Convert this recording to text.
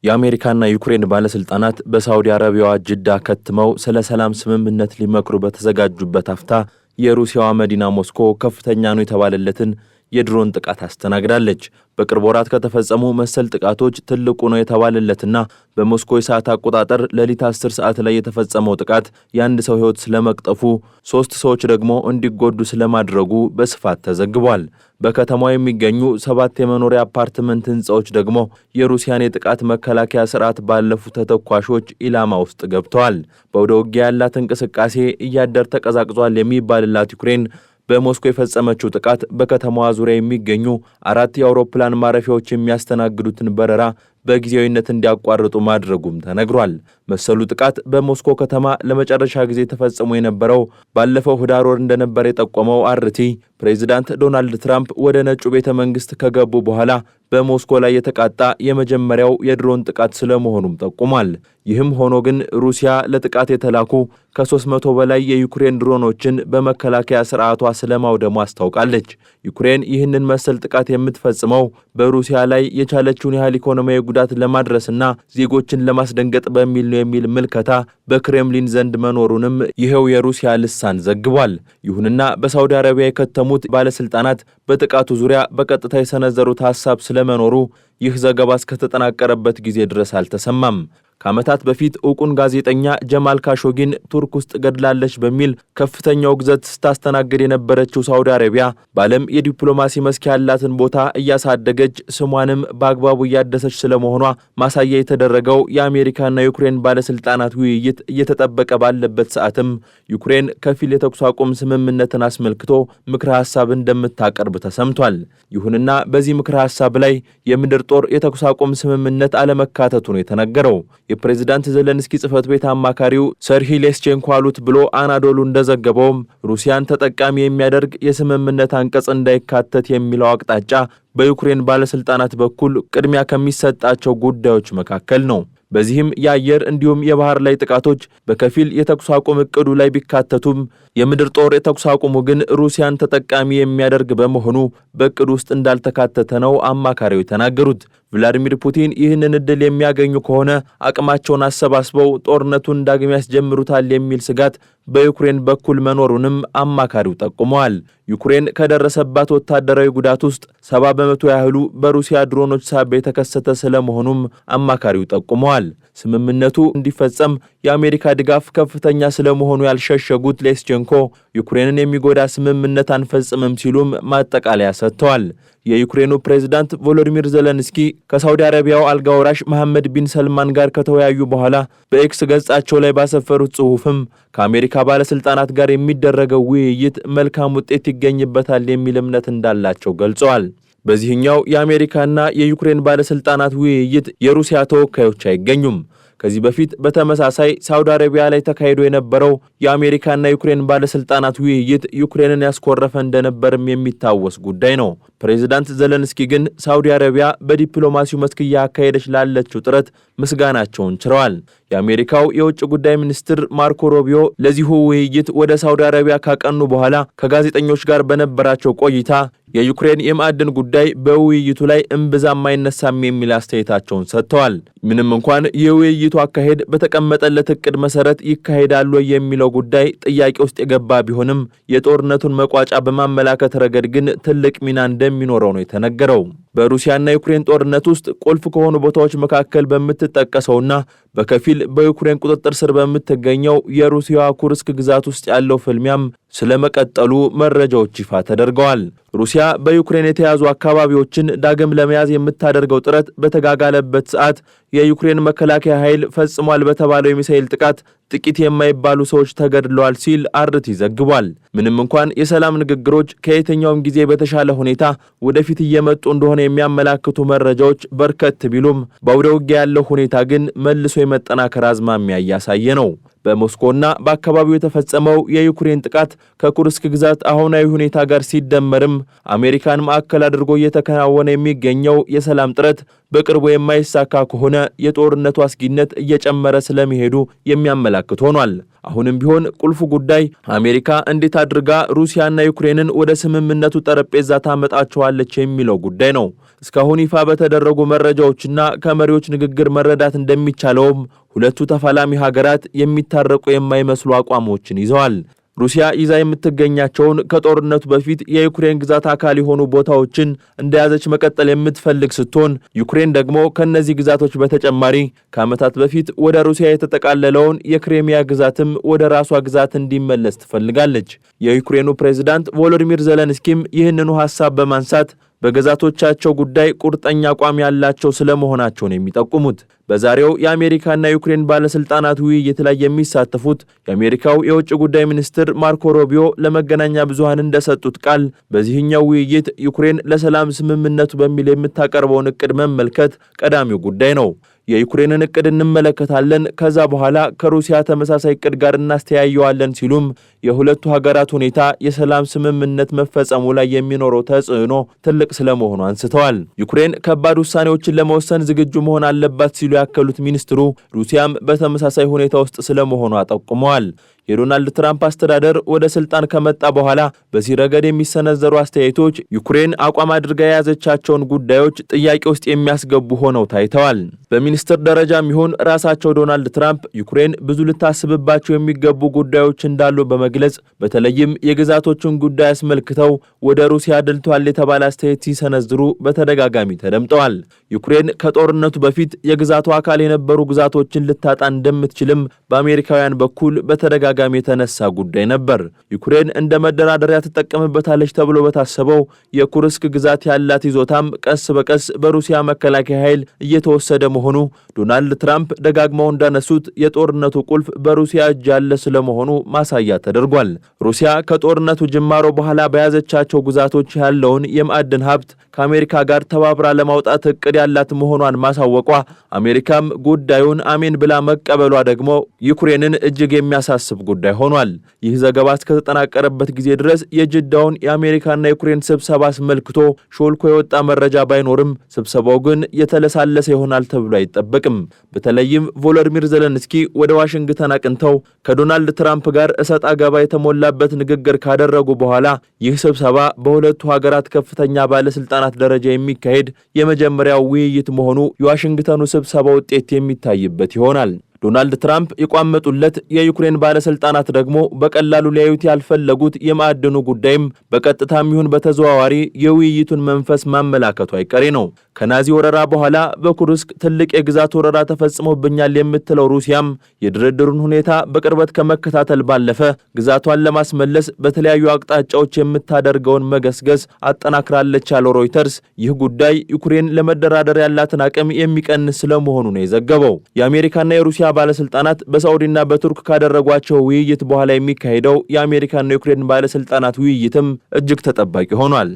የአሜሪካና ዩክሬን ባለስልጣናት በሳውዲ አረቢያዋ ጅዳ ከትመው ስለ ሰላም ስምምነት ሊመክሩ በተዘጋጁበት አፍታ የሩሲያዋ መዲና ሞስኮ ከፍተኛ ነው የተባለለትን የድሮን ጥቃት አስተናግዳለች። በቅርብ ወራት ከተፈጸሙ መሰል ጥቃቶች ትልቁ ነው የተባለለትና በሞስኮ የሰዓት አቆጣጠር ሌሊት 10 ሰዓት ላይ የተፈጸመው ጥቃት የአንድ ሰው ሕይወት ስለመቅጠፉ፣ 3 ሰዎች ደግሞ እንዲጎዱ ስለማድረጉ በስፋት ተዘግቧል። በከተማው የሚገኙ 7 የመኖሪያ አፓርትመንት ህንጻዎች ደግሞ የሩሲያን የጥቃት መከላከያ ስርዓት ባለፉ ተተኳሾች ኢላማ ውስጥ ገብተዋል። በወደ ውጊያ ያላት እንቅስቃሴ እያደር ተቀዛቅዟል የሚባልላት ዩክሬን በሞስኮ የፈጸመችው ጥቃት በከተማዋ ዙሪያ የሚገኙ 4 የአውሮፕላን ማረፊያዎች የሚያስተናግዱትን በረራ በጊዜያዊነት እንዲያቋርጡ ማድረጉም ተነግሯል። መሰሉ ጥቃት በሞስኮ ከተማ ለመጨረሻ ጊዜ ተፈጽሞ የነበረው ባለፈው ህዳር ወር እንደነበር የጠቆመው አርቲ ፕሬዚዳንት ዶናልድ ትራምፕ ወደ ነጩ ቤተ መንግስት ከገቡ በኋላ በሞስኮ ላይ የተቃጣ የመጀመሪያው የድሮን ጥቃት ስለመሆኑም ጠቁሟል። ይህም ሆኖ ግን ሩሲያ ለጥቃት የተላኩ ከ300 በላይ የዩክሬን ድሮኖችን በመከላከያ ስርዓቷ ስለማውደሙ አስታውቃለች። ዩክሬን ይህንን መሰል ጥቃት የምትፈጽመው በሩሲያ ላይ የቻለችውን ያህል ኢኮኖሚያዊ ጉዳት ለማድረስና ዜጎችን ለማስደንገጥ በሚል ነው የሚል ምልከታ በክሬምሊን ዘንድ መኖሩንም ይሄው የሩሲያ ልሳን ዘግቧል። ይሁንና በሳውዲ አረቢያ የከተሙት ባለስልጣናት በጥቃቱ ዙሪያ በቀጥታ የሰነዘሩት ሐሳብ ስለመኖሩ ይህ ዘገባ እስከተጠናቀረበት ጊዜ ድረስ አልተሰማም። ከዓመታት በፊት ዕውቁን ጋዜጠኛ ጀማል ካሾጊን ቱርክ ውስጥ ገድላለች በሚል ከፍተኛ ውግዘት ስታስተናግድ የነበረችው ሳውዲ አረቢያ በዓለም የዲፕሎማሲ መስክ ያላትን ቦታ እያሳደገች ስሟንም በአግባቡ እያደሰች ስለመሆኗ ማሳያ የተደረገው የአሜሪካና ዩክሬን ባለስልጣናት ውይይት እየተጠበቀ ባለበት ሰዓትም ዩክሬን ከፊል የተኩስ አቁም ስምምነትን አስመልክቶ ምክረ ሐሳብ እንደምታቀርብ ተሰምቷል። ይሁንና በዚህ ምክረ ሐሳብ ላይ የምድር ጦር የተኩስ አቁም ስምምነት አለመካተቱ ነው የተነገረው። የፕሬዝዳንት ዘለንስኪ ጽህፈት ቤት አማካሪው ሰርሂ ሌስቼንኮ አሉት ብሎ አናዶሉ እንደዘገበውም ሩሲያን ተጠቃሚ የሚያደርግ የስምምነት አንቀጽ እንዳይካተት የሚለው አቅጣጫ በዩክሬን ባለስልጣናት በኩል ቅድሚያ ከሚሰጣቸው ጉዳዮች መካከል ነው። በዚህም የአየር እንዲሁም የባህር ላይ ጥቃቶች በከፊል የተኩስ አቁም እቅዱ ላይ ቢካተቱም የምድር ጦር የተኩስ አቁሙ ግን ሩሲያን ተጠቃሚ የሚያደርግ በመሆኑ በእቅዱ ውስጥ እንዳልተካተተ ነው አማካሪው የተናገሩት። ቭላዲሚር ፑቲን ይህንን እድል የሚያገኙ ከሆነ አቅማቸውን አሰባስበው ጦርነቱን ዳግም ያስጀምሩታል የሚል ስጋት በዩክሬን በኩል መኖሩንም አማካሪው ጠቁመዋል። ዩክሬን ከደረሰባት ወታደራዊ ጉዳት ውስጥ 70 በመቶ ያህሉ በሩሲያ ድሮኖች ሳቢያ የተከሰተ ስለመሆኑም አማካሪው ጠቁመዋል። ስምምነቱ እንዲፈጸም የአሜሪካ ድጋፍ ከፍተኛ ስለመሆኑ ያልሸሸጉት ሌስቼንኮ ዩክሬንን የሚጎዳ ስምምነት አንፈጽምም ሲሉም ማጠቃለያ ሰጥተዋል። የዩክሬኑ ፕሬዝዳንት ቮሎዲሚር ዘለንስኪ ከሳውዲ አረቢያው አልጋ ወራሽ መሐመድ ቢን ሰልማን ጋር ከተወያዩ በኋላ በኤክስ ገጻቸው ላይ ባሰፈሩት ጽሑፍም ከአሜሪካ ባለስልጣናት ጋር የሚደረገው ውይይት መልካም ውጤት ይገኝበታል የሚል እምነት እንዳላቸው ገልጸዋል። በዚህኛው የአሜሪካና የዩክሬን ባለስልጣናት ውይይት የሩሲያ ተወካዮች አይገኙም። ከዚህ በፊት በተመሳሳይ ሳውዲ አረቢያ ላይ ተካሂዶ የነበረው የአሜሪካና ዩክሬን ባለስልጣናት ውይይት ዩክሬንን ያስኮረፈ እንደነበርም የሚታወስ ጉዳይ ነው። ፕሬዝዳንት ዘለንስኪ ግን ሳውዲ አረቢያ በዲፕሎማሲው መስክ እያካሄደች ላለችው ጥረት ምስጋናቸውን ችረዋል። የአሜሪካው የውጭ ጉዳይ ሚኒስትር ማርኮ ሮቢዮ ለዚሁ ውይይት ወደ ሳውዲ አረቢያ ካቀኑ በኋላ ከጋዜጠኞች ጋር በነበራቸው ቆይታ የዩክሬን የማዕድን ጉዳይ በውይይቱ ላይ እምብዛም አይነሳም የሚል አስተያየታቸውን ሰጥተዋል። ምንም እንኳን የውይይቱ አካሄድ በተቀመጠለት እቅድ መሰረት ይካሄዳል የሚለው ጉዳይ ጥያቄ ውስጥ የገባ ቢሆንም የጦርነቱን መቋጫ በማመላከት ረገድ ግን ትልቅ ሚና እንደሚኖረው ነው የተነገረው። በሩሲያና ዩክሬን ጦርነት ውስጥ ቁልፍ ከሆኑ ቦታዎች መካከል በምትጠቀሰውና በከፊል በዩክሬን ቁጥጥር ስር በምትገኘው የሩሲያ ኩርስክ ግዛት ውስጥ ያለው ፍልሚያም ስለመቀጠሉ መረጃዎች ይፋ ተደርገዋል። ሩሲያ በዩክሬን የተያዙ አካባቢዎችን ዳግም ለመያዝ የምታደርገው ጥረት በተጋጋለበት ሰዓት የዩክሬን መከላከያ ኃይል ፈጽሟል በተባለው የሚሳኤል ጥቃት ጥቂት የማይባሉ ሰዎች ተገድለዋል ሲል አርቲ ዘግቧል። ምንም እንኳን የሰላም ንግግሮች ከየትኛውም ጊዜ በተሻለ ሁኔታ ወደፊት እየመጡ እንደሆነ የሚያመላክቱ መረጃዎች በርከት ቢሉም በአውደ ውጊያ ያለው ሁኔታ ግን መልሶ የመጠናከር አዝማሚያ እያሳየ ነው። በሞስኮና በአካባቢው የተፈጸመው የዩክሬን ጥቃት ከኩርስክ ግዛት አሁናዊ ሁኔታ ጋር ሲደመርም አሜሪካን ማዕከል አድርጎ እየተከናወነ የሚገኘው የሰላም ጥረት በቅርቡ የማይሳካ ከሆነ የጦርነቱ አስጊነት እየጨመረ ስለመሄዱ የሚያመላክት ሆኗል። አሁንም ቢሆን ቁልፉ ጉዳይ አሜሪካ እንዴት አድርጋ ሩሲያና ዩክሬንን ወደ ስምምነቱ ጠረጴዛ ታመጣቸዋለች የሚለው ጉዳይ ነው። እስካሁን ይፋ በተደረጉ መረጃዎችና ከመሪዎች ንግግር መረዳት እንደሚቻለውም ሁለቱ ተፋላሚ ሀገራት የሚታረቁ የማይመስሉ አቋሞችን ይዘዋል። ሩሲያ ይዛ የምትገኛቸውን ከጦርነቱ በፊት የዩክሬን ግዛት አካል የሆኑ ቦታዎችን እንደያዘች መቀጠል የምትፈልግ ስትሆን ዩክሬን ደግሞ ከነዚህ ግዛቶች በተጨማሪ ከዓመታት በፊት ወደ ሩሲያ የተጠቃለለውን የክሬሚያ ግዛትም ወደ ራሷ ግዛት እንዲመለስ ትፈልጋለች። የዩክሬኑ ፕሬዝዳንት ቮሎዲሚር ዘለንስኪም ይህንኑ ሐሳብ በማንሳት በግዛቶቻቸው ጉዳይ ቁርጠኛ አቋም ያላቸው ስለመሆናቸው ነው የሚጠቁሙት። በዛሬው የአሜሪካና ዩክሬን ባለስልጣናት ውይይት ላይ የሚሳተፉት የአሜሪካው የውጭ ጉዳይ ሚኒስትር ማርኮ ሩቢዮ ለመገናኛ ብዙሃን እንደሰጡት ቃል በዚህኛው ውይይት ዩክሬን ለሰላም ስምምነቱ በሚል የምታቀርበውን እቅድ መመልከት ቀዳሚው ጉዳይ ነው። የዩክሬንን እቅድ እንመለከታለን፣ ከዛ በኋላ ከሩሲያ ተመሳሳይ እቅድ ጋር እናስተያየዋለን ሲሉም የሁለቱ ሀገራት ሁኔታ የሰላም ስምምነት መፈጸሙ ላይ የሚኖረው ተጽዕኖ ትልቅ ስለመሆኑ አንስተዋል። ዩክሬን ከባድ ውሳኔዎችን ለመወሰን ዝግጁ መሆን አለባት ሲሉ ያከሉት ሚኒስትሩ ሩሲያም በተመሳሳይ ሁኔታ ውስጥ ስለመሆኗ ጠቁመዋል። የዶናልድ ትራምፕ አስተዳደር ወደ ስልጣን ከመጣ በኋላ በዚህ ረገድ የሚሰነዘሩ አስተያየቶች ዩክሬን አቋም አድርጋ የያዘቻቸውን ጉዳዮች ጥያቄ ውስጥ የሚያስገቡ ሆነው ታይተዋል። በሚኒስትር ደረጃም ይሁን ራሳቸው ዶናልድ ትራምፕ ዩክሬን ብዙ ልታስብባቸው የሚገቡ ጉዳዮች እንዳሉ በመግለጽ በተለይም የግዛቶችን ጉዳይ አስመልክተው ወደ ሩሲያ አድልቷል የተባለ አስተያየት ሲሰነዝሩ በተደጋጋሚ ተደምጠዋል። ዩክሬን ከጦርነቱ በፊት የግዛቱ አካል የነበሩ ግዛቶችን ልታጣ እንደምትችልም በአሜሪካውያን በኩል በተደጋጋሚ የተነሳ ጉዳይ ነበር። ዩክሬን እንደ መደራደሪያ ትጠቀምበታለች ተብሎ በታሰበው የኩርስክ ግዛት ያላት ይዞታም ቀስ በቀስ በሩሲያ መከላከያ ኃይል እየተወሰደ መሆኑ ዶናልድ ትራምፕ ደጋግመው እንዳነሱት የጦርነቱ ቁልፍ በሩሲያ እጅ ያለ ስለመሆኑ ማሳያ ተደርጓል። ሩሲያ ከጦርነቱ ጅማሮ በኋላ በያዘቻቸው ግዛቶች ያለውን የማዕድን ሀብት ከአሜሪካ ጋር ተባብራ ለማውጣት እቅድ ያላት መሆኗን ማሳወቋ፣ አሜሪካም ጉዳዩን አሜን ብላ መቀበሏ ደግሞ ዩክሬንን እጅግ የሚያሳስብ ጉዳይ ሆኗል። ይህ ዘገባ እስከተጠናቀረበት ጊዜ ድረስ የጅዳውን የአሜሪካና ዩክሬን ስብሰባ አስመልክቶ ሾልኮ የወጣ መረጃ ባይኖርም ስብሰባው ግን የተለሳለሰ ይሆናል ተብሎ አይጠበቅም። በተለይም ቮሎዲሚር ዘለንስኪ ወደ ዋሽንግተን አቅንተው ከዶናልድ ትራምፕ ጋር እሰጥ አገባ የተሞላበት ንግግር ካደረጉ በኋላ ይህ ስብሰባ በሁለቱ ሀገራት ከፍተኛ ባለስልጣናት ደረጃ የሚካሄድ የመጀመሪያው ውይይት መሆኑ የዋሽንግተኑ ስብሰባ ውጤት የሚታይበት ይሆናል። ዶናልድ ትራምፕ የቋመጡለት የዩክሬን ባለስልጣናት ደግሞ በቀላሉ ሊያዩት ያልፈለጉት የማዕድኑ ጉዳይም በቀጥታም ይሁን በተዘዋዋሪ የውይይቱን መንፈስ ማመላከቱ አይቀሬ ነው። ከናዚ ወረራ በኋላ በኩርስክ ትልቅ የግዛት ወረራ ተፈጽሞብኛል የምትለው ሩሲያም የድርድሩን ሁኔታ በቅርበት ከመከታተል ባለፈ ግዛቷን ለማስመለስ በተለያዩ አቅጣጫዎች የምታደርገውን መገስገስ አጠናክራለች ያለው ሮይተርስ ይህ ጉዳይ ዩክሬን ለመደራደር ያላትን አቅም የሚቀንስ ስለመሆኑ ነው የዘገበው። የአሜሪካና የሩሲያ ባለስልጣናት በሳዑዲና በቱርክ ካደረጓቸው ውይይት በኋላ የሚካሄደው የአሜሪካና የዩክሬን ባለስልጣናት ውይይትም እጅግ ተጠባቂ ሆኗል።